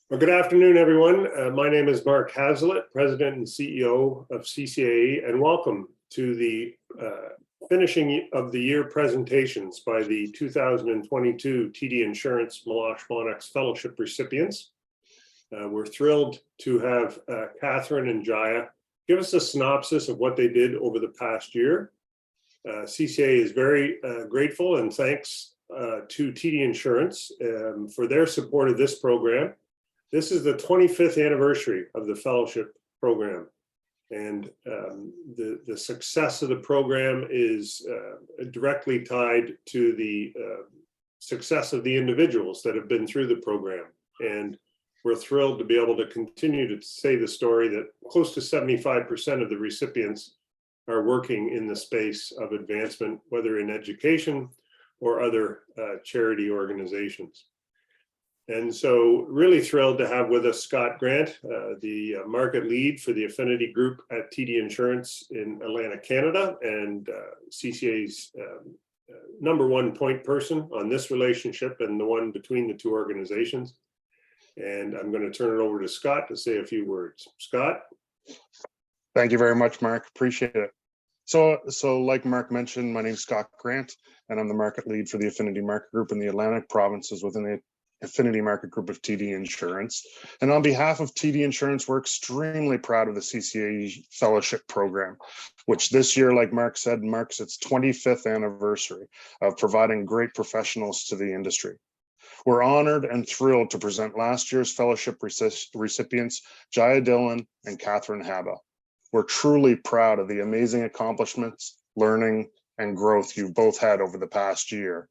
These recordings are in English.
Well, good afternoon, everyone. My name is Mark Hazlitt, President and CEO of CCAE, and welcome to the finishing of the year presentations by the 2022 TD Assurance Meloche Monnex Fellowship Recipients. We're thrilled to have Catherine and Jaya give us a synopsis of what they did over the past year. CCAE is very grateful and thanks to TD Assurance for their support of this program. This is the 25th anniversary of the fellowship program, and the success of the program is directly tied to the success of the individuals that have been through the program. And we're thrilled to be able to continue to say the story that close to 75% of the recipients are working in the space of advancement, whether in education or other charity organizations. And so really thrilled to have with us Scott Grant, the market lead for the affinity group at TD Assurance in Atlanta, Canada, and CCA's #1 point person on this relationship and the one between the two organizations. And I'm going to turn it over to Scott to say a few words. Scott? Thank you very much, Mark. Appreciate it. So like Mark mentioned, my name is Scott Grant, and I'm the market lead for the affinity market group in the Atlantic provinces within the affinity market group of TD Assurance. And on behalf of TD Assurance, we're extremely proud of the CCAE Fellowship Program, which this year, like Mark said, marks its 25th anniversary of providing great professionals to the industry. We're honored and thrilled to present last year's fellowship recipients, Jaya, Dhillon, and Haba. We're truly proud of the amazing accomplishments, learning, and growth you've both had over the past year.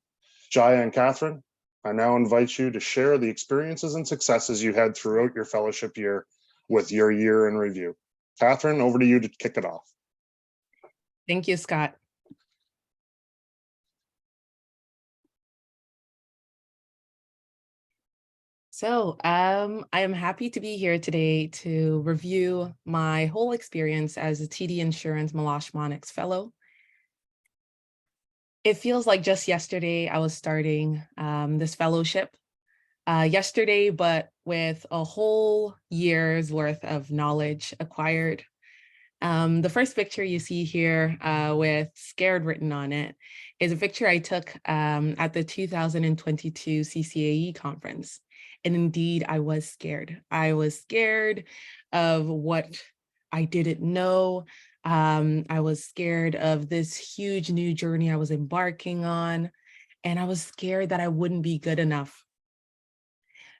Jaya and Catherine, I now invite you to share the experiences and successes you had throughout your fellowship year with your year in review. Catherine, over to you to kick it off. Thank you, Scott. So I am happy to be here today to review my whole experience as a TD Assurance Meloche Monnex Fellow. It feels like just yesterday I was starting this fellowship yesterday, but with a whole year's worth of knowledge acquired. The first picture you see here with scared written on it is a picture I took at the 2022 CCAE conference. And indeed, I was scared. I was scared of what I didn't know. I was scared of this huge new journey I was embarking on, and I was scared that I wouldn't be good enough.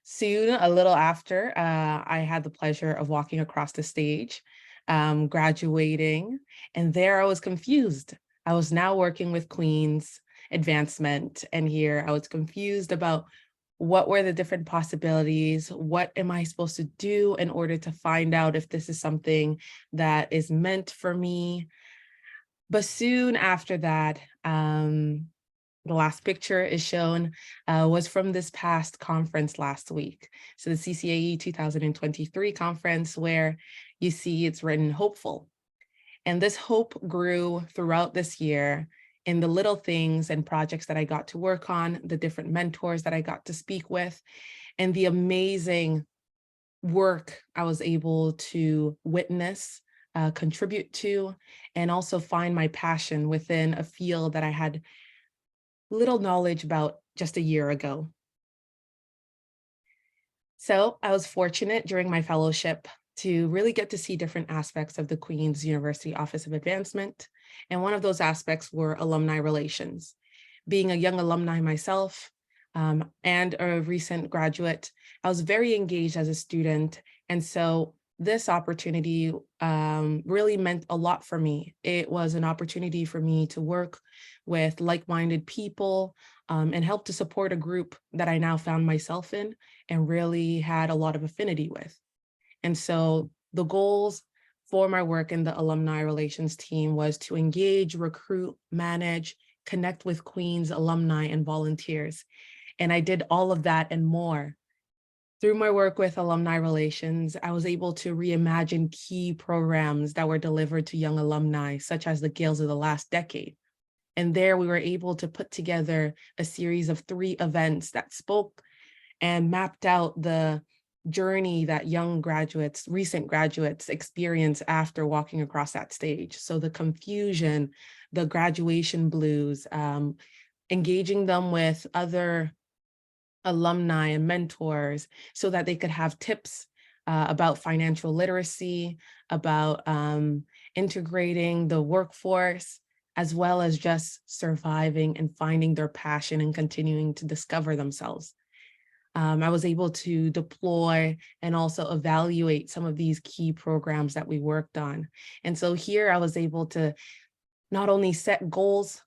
Soon, a little after, I had the pleasure of walking across the stage, graduating, and there I was confused. I was now working with Queen's advancement, and here I was confused about what were the different possibilities? What am I supposed to do in order to find out if this is something that is meant for me? But soon after that, the last picture is shown was from this past conference last week. So the CCAE 2023 conference, where you see it's written hopeful. And this hope grew throughout this year in the little things and projects that I got to work on, the different mentors that I got to speak with, and the amazing work I was able to witness, contribute to, and also find my passion within a field that I had little knowledge about just a year ago. So I was fortunate during my fellowship to really get to see different aspects of the Queen's University Office of Advancement. And one of those aspects were alumni relations. Being a young alumni myself and a recent graduate, I was very engaged as a student. And so this opportunity really meant a lot for me. It was an opportunity for me to work with like-minded people and help to support a group that I now found myself in and really had a lot of affinity with. And so the goals for my work in the alumni relations team was to engage, recruit, manage, connect with Queen's alumni and volunteers. And I did all of that and more. Through my work with alumni relations, I was able to reimagine key programs that were delivered to young alumni, such as the Gales of the last decade. And there we were able to put together a series of 3 events that spoke and mapped out the journey that young graduates, recent graduates experience after walking across that stage. So the confusion, the graduation blues, engaging them with other alumni and mentors so that they could have tips about financial literacy, about integrating the workforce, as well as just surviving and finding their passion and continuing to discover themselves. I was able to deploy and also evaluate some of these key programs that we worked on. And so here I was able to not only set goals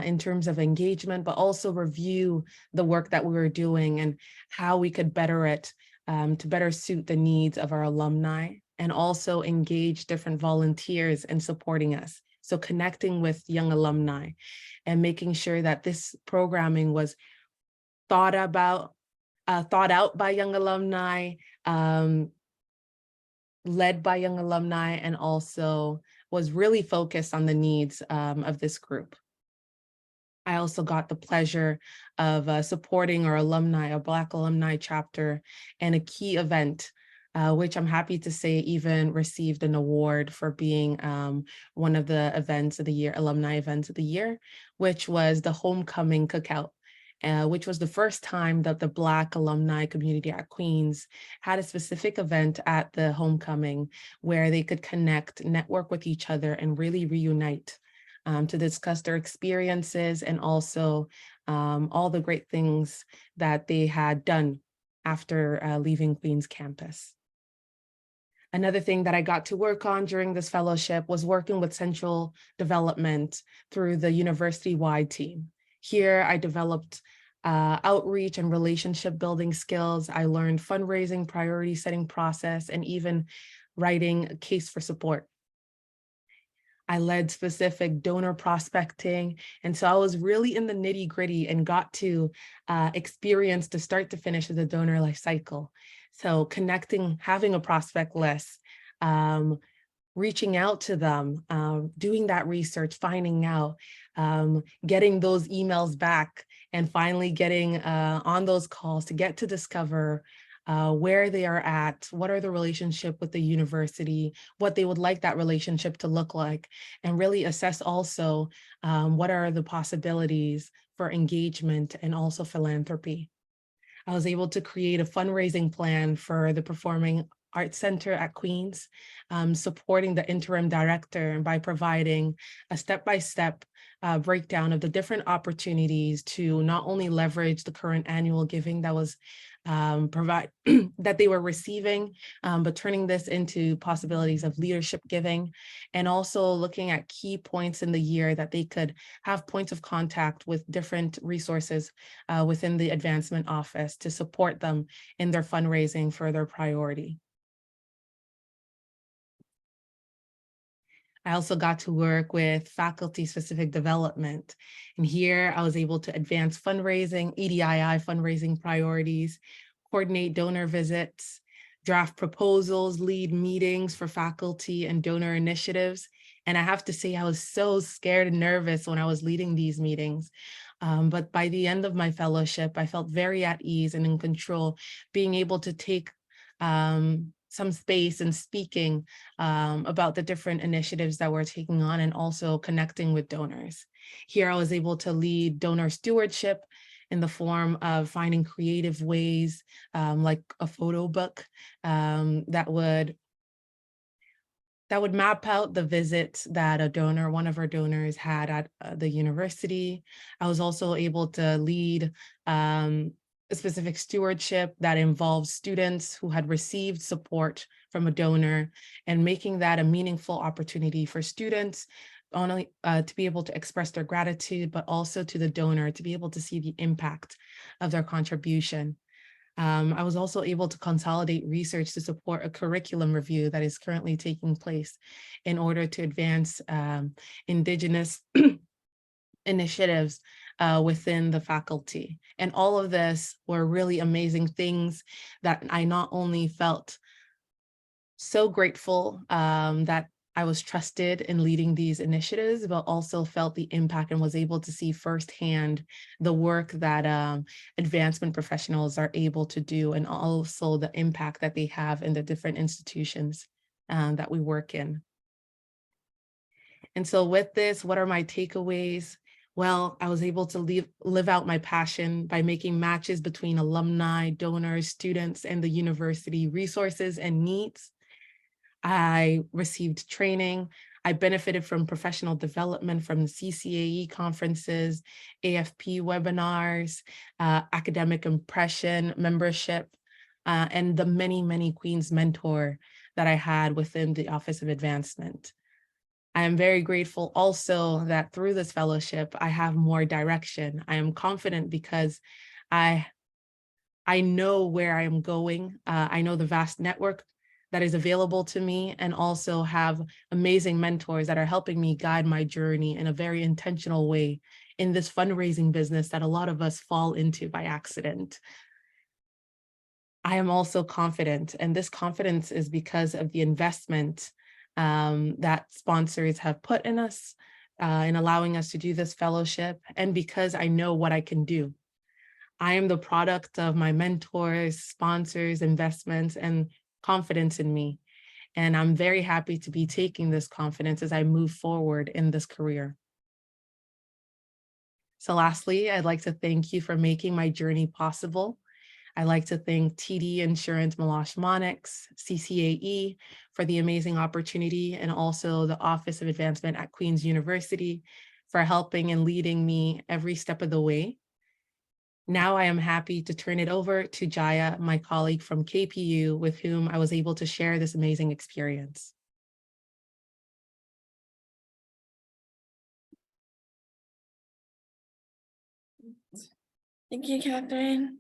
in terms of engagement, but also review the work that we were doing and how we could better it to better suit the needs of our alumni, and also engage different volunteers in supporting us. So connecting with young alumni and making sure that this programming was thought out by young alumni, led by young alumni, and also was really focused on the needs of this group. I also got the pleasure of supporting our alumni, a Black alumni chapter, and a key event, which I'm happy to say even received an award for being one of the events of the year, alumni events of the year, which was the Homecoming Cookout, which was the first time that the Black alumni community at Queen's had a specific event at the homecoming where they could connect, network with each other, and really reunite to discuss their experiences and also all the great things that they had done after leaving Queen's campus. Another thing that I got to work on during this fellowship was working with central development through the university-wide team. Here, I developed outreach and relationship building skills. I learned fundraising, priority setting process, and even writing a case for support. I led specific donor prospecting. And so I was really in the nitty gritty and got to experience the start to finish of the donor life cycle. So connecting, having a prospect list, reaching out to them, doing that research, finding out, getting those emails back, and finally getting on those calls to get to discover where they are at, what are the relationship with the university, what they would like that relationship to look like, and really assess also what are the possibilities for engagement and also philanthropy. I was able to create a fundraising plan for the Performing Arts Center at Queen's, supporting the interim director by providing a step-by-step breakdown of the different opportunities to not only leverage the current annual giving that was that they were receiving, but turning this into possibilities of leadership giving, and also looking at key points in the year that they could have points of contact with different resources within the advancement office to support them in their fundraising for their priority. I also got to work with faculty-specific development. And here I was able to advance fundraising, EDII fundraising priorities, coordinate donor visits, draft proposals, lead meetings for faculty and donor initiatives. And I have to say, I was so scared and nervous when I was leading these meetings. But by the end of my fellowship, I felt very at ease and in control, being able to take some space and speaking about the different initiatives that we're taking on and also connecting with donors. Here I was able to lead donor stewardship in the form of finding creative ways like a photo book that would map out the visits that one of our donors had at the university. I was also able to lead a specific stewardship that involves students who had received support from a donor and making that a meaningful opportunity for students not only to be able to express their gratitude, but also to the donor to be able to see the impact of their contribution. I was also able to consolidate research to support a curriculum review that is currently taking place in order to advance Indigenous initiatives within the faculty. And all of this were really amazing things that I not only felt so grateful that I was trusted in leading these initiatives, but also felt the impact and was able to see firsthand the work that advancement professionals are able to do, and also the impact that they have in the different institutions that we work in. And so with this, what are my takeaways? Well, I was able to live out my passion by making matches between alumni, donors, students, and the university resources and needs. I received training. I benefited from professional development from the CCAE conferences, AFP webinars, academic impression, membership, and the many, many Queen's mentor that I had within the Office of Advancement. I am very grateful also that through this fellowship, I have more direction. I am confident because I know where I am going. I know the vast network that is available to me, and also have amazing mentors that are helping me guide my journey in a very intentional way in this fundraising business that a lot of us fall into by accident. I am also confident, and this confidence is because of the investment that sponsors have put in us in allowing us to do this fellowship, and because I know what I can do. I am the product of my mentors, sponsors, investments, and confidence in me. And I'm very happy to be taking this confidence as I move forward in this career. So lastly, I'd like to thank you for making my journey possible. I'd like to thank TD Assurance Meloche Monnex, CCAE, for the amazing opportunity, and also the Office of Advancement at Queen's University for helping and leading me every step of the way. Now I am happy to turn it over to Jaya, my colleague from KPU, with whom I was able to share this amazing experience. Thank you, Catherine.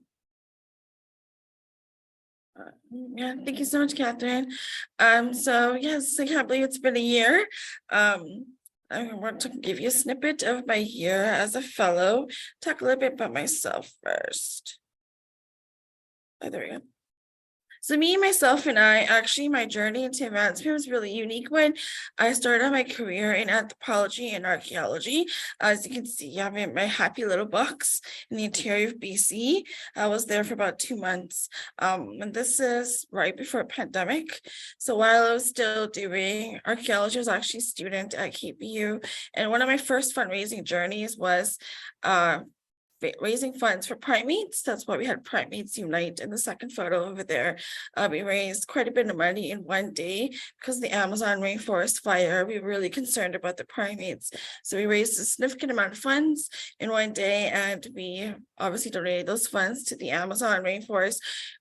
Yeah, thank you so much, Catherine. So yes, I can't believe it's been a year. I want to give you a snippet of my year as a fellow. Talk a little bit about myself first. Oh, there we go. So me, myself, and I, actually, my journey into advancement was really unique when I started my career in anthropology and archaeology. As you can see, I'm in my happy little box in the interior of BC. I was there for about 2 months. And this is right before pandemic. So while I was still doing archaeology, I was actually a student at KPU. And one of my first fundraising journeys was raising funds for primates. That's why we had Primates Unite in the second photo over there. We raised quite a bit of money in one day because the Amazon rainforest fire. We were really concerned about the primates. So we raised a significant amount of funds in one day, and we obviously donated those funds to the Amazon rainforest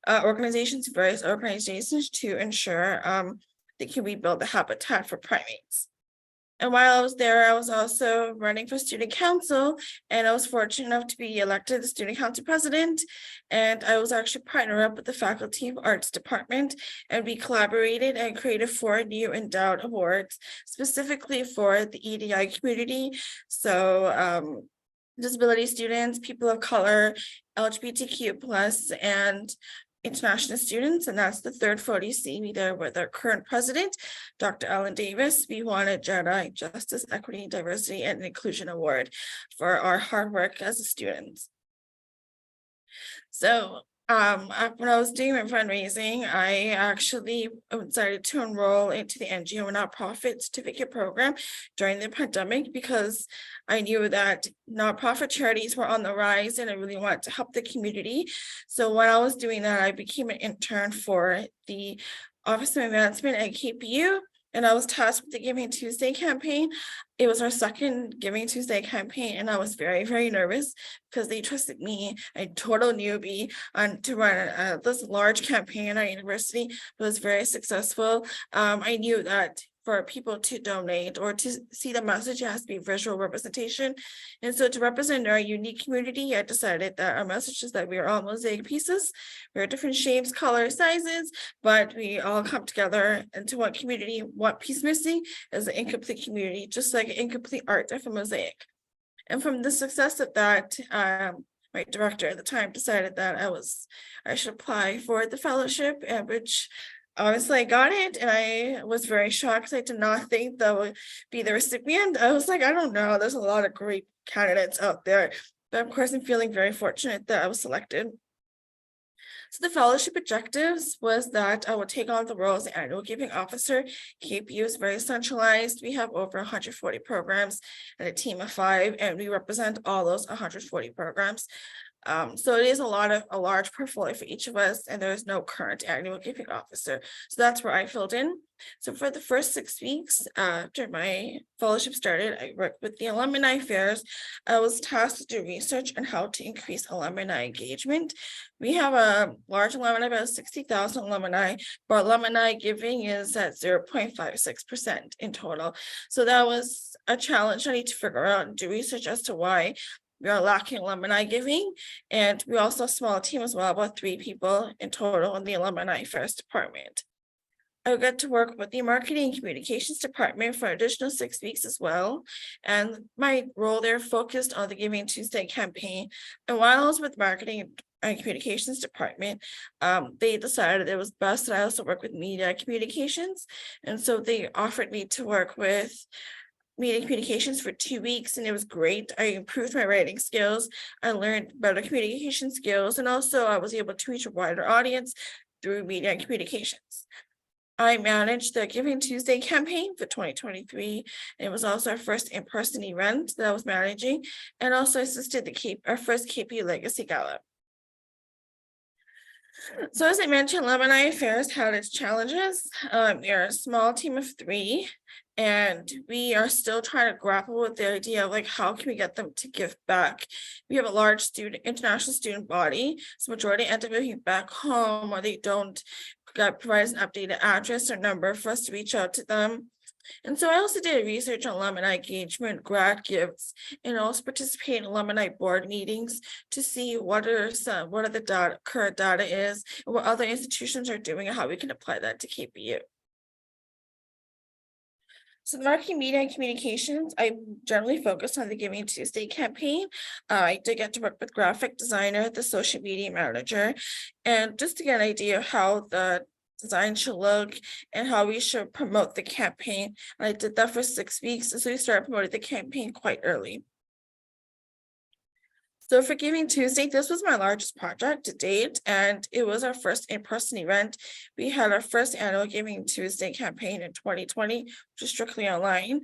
organizations, various organizations, to ensure they can rebuild the habitat for primates. And while I was there, I was also running for student council, and I was fortunate enough to be elected the student council president. And I was actually partnered up with the Faculty of Arts department, and we collaborated and created 4 new endowed awards specifically for the EDI community. So disability students, people of color, LGBTQ+, and international students, and that's the 3rd 40C. We there with our current president, Dr. Alan Davis. We won a Jedi Justice, Equity, Diversity, and Inclusion Award for our hard work as a student. So when I was doing my fundraising, I actually decided to enroll into the NGO nonprofit certificate program during the pandemic because I knew that nonprofit charities were on the rise and I really wanted to help the community. So when I was doing that, I became an intern for the Office of Advancement at KPU. And I was tasked with the Giving Tuesday campaign. It was our second Giving Tuesday campaign, and I was very, very nervous because they trusted me, a total newbie, to run this large campaign at our university. It was very successful. I knew that for people to donate or to see the message, it has to be visual representation. And so to represent our unique community, I decided that our message is that we are all mosaic pieces. We're different shapes, colors, sizes, but we all come together into one community. One piece missing is an incomplete community, just like incomplete art of a mosaic. And from the success of that, my director at the time decided that I should apply for the fellowship, which Obviously, I got it, and I was very shocked. I did not think that would be the recipient. I was like, I don't know. There's a lot of great candidates out there, but of course, I'm feeling very fortunate that I was selected. So the fellowship objectives was that I would take on the role as the annual giving officer. KPU is very centralized. We have over 140 programs and a team of 5, and we represent all those 140 programs. So it is a large portfolio for each of us, and there is no current annual giving officer. So that's where I filled in. So for the first 6 weeks after my fellowship started, I worked with the alumni affairs. I was tasked to do research on how to increase alumni engagement. We have a large alumni, about 60,000 alumni, but alumni giving is at 0.56% in total. So that was a challenge I need to figure out and do research as to why we are lacking alumni giving. And we also have a small team as well, about 3 people in total in the alumni affairs department. I got to work with the marketing and communications department for an additional 6 weeks as well. And my role there focused on the Giving Tuesday campaign. And while I was with marketing and communications department, they decided it was best that I also work with media communications. And so they offered me to work with media communications for 2 weeks, and it was great. I improved my writing skills. I learned better communication skills, and also I was able to reach a wider audience through media and communications. I managed the Giving Tuesday campaign for 2023. And it was also our first in-person event that I was managing, and also assisted our first KPU Legacy Gala. So as I mentioned, Alumni Affairs had its challenges. We are a small team of 3, and we are still trying to grapple with the idea of like, how can we get them to give back? We have a large international student body, so majority end up moving back home, or they don't provide an updated address or number for us to reach out to them. And so I also did research on alumni engagement, grad gifts, and also participate in alumni board meetings to see what are the current data is, and what other institutions are doing, and how we can apply that to KPU. So the marketing, media, and communications, I generally focused on the Giving Tuesday campaign. I did get to work with graphic designer, the social media manager, and just to get an idea of how the design should look and how we should promote the campaign. And I did that for 6 weeks, so we started promoting the campaign quite early. So for Giving Tuesday, this was my largest project to date, and it was our first in-person event. We had our first annual Giving Tuesday campaign in 2020, which is strictly online.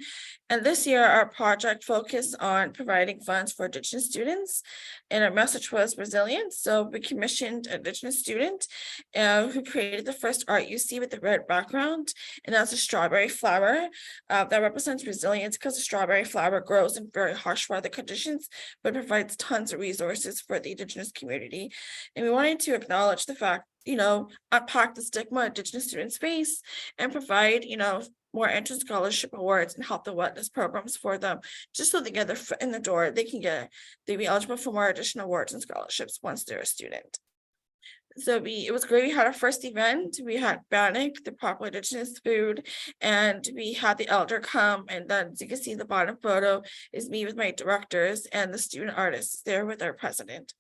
And this year, our project focused on providing funds for Indigenous students, and our message was resilience. So we commissioned an Indigenous student who created the first art you see with the red background, and that's a strawberry flower that represents resilience, because the strawberry flower grows in very harsh weather conditions, but provides tons of resources for the Indigenous community. And we wanted to acknowledge the fact, unpack the stigma Indigenous students face, and provide, more entrance scholarship awards and help the wetness programs for them, just so they get their foot in the door. They'd be eligible for more additional awards and scholarships once they're a student. So it was great. We had our first event. We had bannock, the popular Indigenous food, and we had the elder come. And then, as you can see, the bottom photo is me with my directors and the student artists there with our president.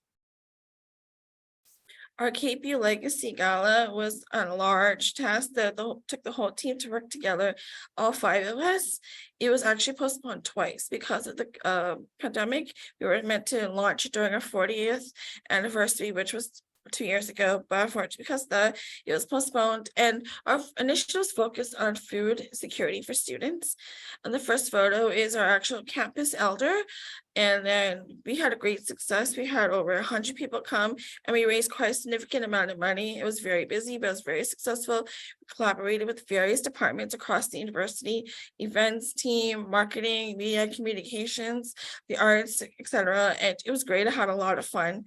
Our KPU Legacy Gala was a large task that took the whole team to work together, all 5 of us. It was actually postponed twice because of the pandemic. We were meant to launch it during our 40th anniversary, which was 2 years ago, but unfortunately, because it was postponed, and our initiative was focused on food security for students. And the first photo is our actual campus elder, and then we had a great success. We had over 100 people come, and we raised quite a significant amount of money. It was very busy, but it was very successful. We collaborated with various departments across the university, events team, marketing, media, communications, the arts, etc. And it was great. I had a lot of fun.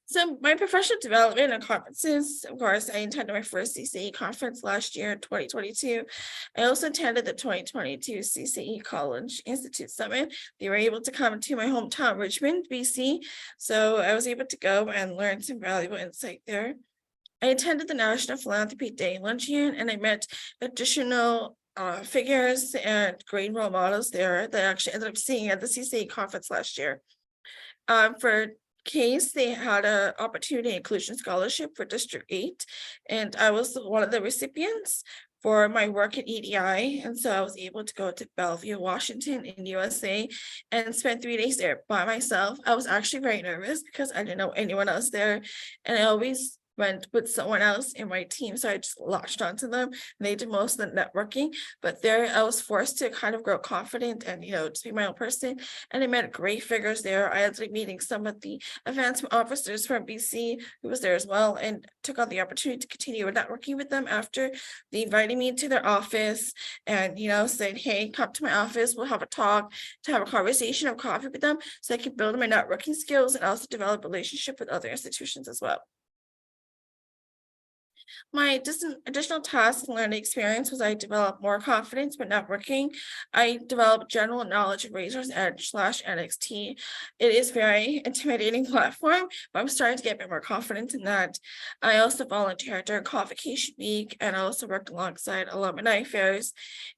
So my professional development and conferences, of course, I attended my first CCE conference last year in 2022. I also attended the 2022 CCE College Institute Summit. They were able to come to my hometown, Richmond, BC. So I was able to go and learn some valuable insight there. I attended the National Philanthropy Day luncheon, and I met additional figures and great role models there that I actually ended up seeing at the CCE conference last year. For case, they had an opportunity inclusion scholarship for District 8, and I was one of the recipients for my work at EDI. And so I was able to go to Bellevue, Washington in USA and spend 3 days there by myself. I was actually very nervous because I didn't know anyone else there. And I always went with someone else in my team. So I just latched onto them and they did most of the networking. But there I was forced to kind of grow confident and, just be my own person. And I met great figures there. I ended up meeting some of the advancement officers from BC who was there as well, and took on the opportunity to continue networking with them after they invited me to their office and, said, hey, come to my office. We'll have a talk, to have a conversation of coffee with them so I can build my networking skills and also develop a relationship with other institutions as well. My additional task and learning experience was I developed more confidence with networking. I developed general knowledge of Razor's Edge / NXT. It is very intimidating platform, but I'm starting to get a bit more confident in that. I also volunteered during Convocation Week, and I also worked alongside alumni affairs.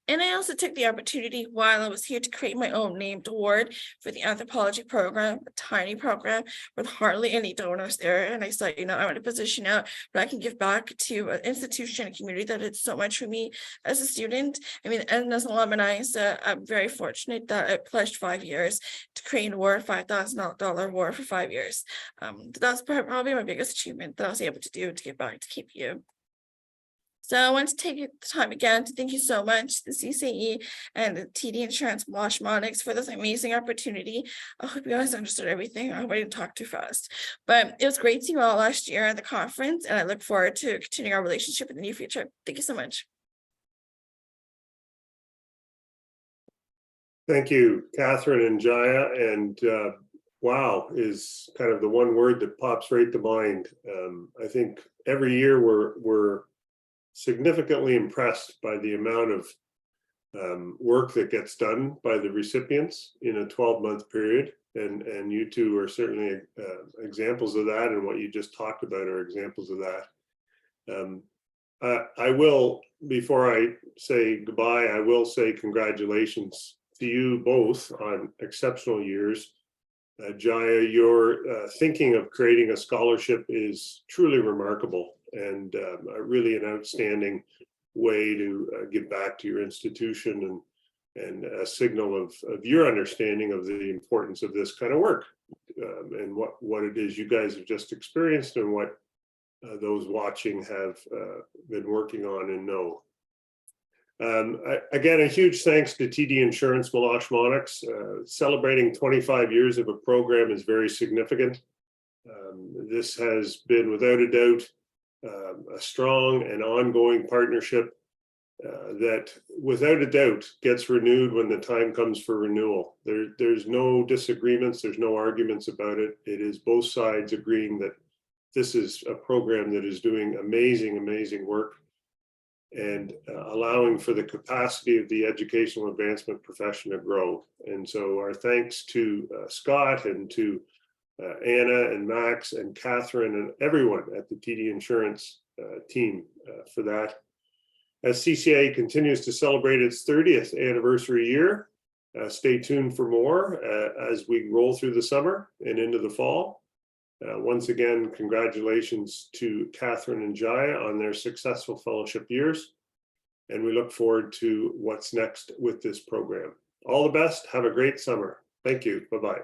And I also took the opportunity while I was here to create my own named award for the anthropology program, a tiny program with hardly any donors there. And I said, I'm in a position now where I can give back to an institution and community that did so much for me as a student. And as an alumni, so I'm very fortunate that I pledged 5 years to create an award, $5,000 award for 5 years. That's probably my biggest achievement that I was able to do to give back to KPU. So I want to take the time again to thank you so much, the CCE and the TD Assurance Meloche Monnex, for this amazing opportunity. I hope you guys understood everything. I hope I didn't talk too fast, but it was great seeing you all last year at the conference, and I look forward to continuing our relationship in the near future. Thank you so much. Thank you, Catherine and Jaya. And wow is kind of the one word that pops right to mind. I think every year we're significantly impressed by the amount of work that gets done by the recipients in a 12-month period. And you two are certainly examples of that, and what you just talked about are examples of that. I will, before I say goodbye, I will say congratulations to you both on exceptional years. Jaya, your thinking of creating a scholarship is truly remarkable, and really an outstanding way to give back to your institution, and a signal of your understanding of the importance of this kind of work, and what it is you guys have just experienced, and what those watching have been working on and know. Again, a huge thanks to TD Assurance Meloche Monnex. Celebrating 25 years of a program is very significant. This has been, without a doubt, a strong and ongoing partnership that, without a doubt, gets renewed when the time comes for renewal. There's no disagreements, there's no arguments about it. It is both sides agreeing that this is a program that is doing amazing work, and allowing for the capacity of the educational advancement profession to grow. And so our thanks to Scott, and to Anna and Max and Catherine and everyone at the TD Assurance team for that. As CCA continues to celebrate its 30th anniversary year, stay tuned for more as we roll through the summer and into the fall. Once again, congratulations to Catherine and Jaya on their successful fellowship years, and we look forward to what's next with this program. All the best. Have a great summer. Thank you. Bye-bye.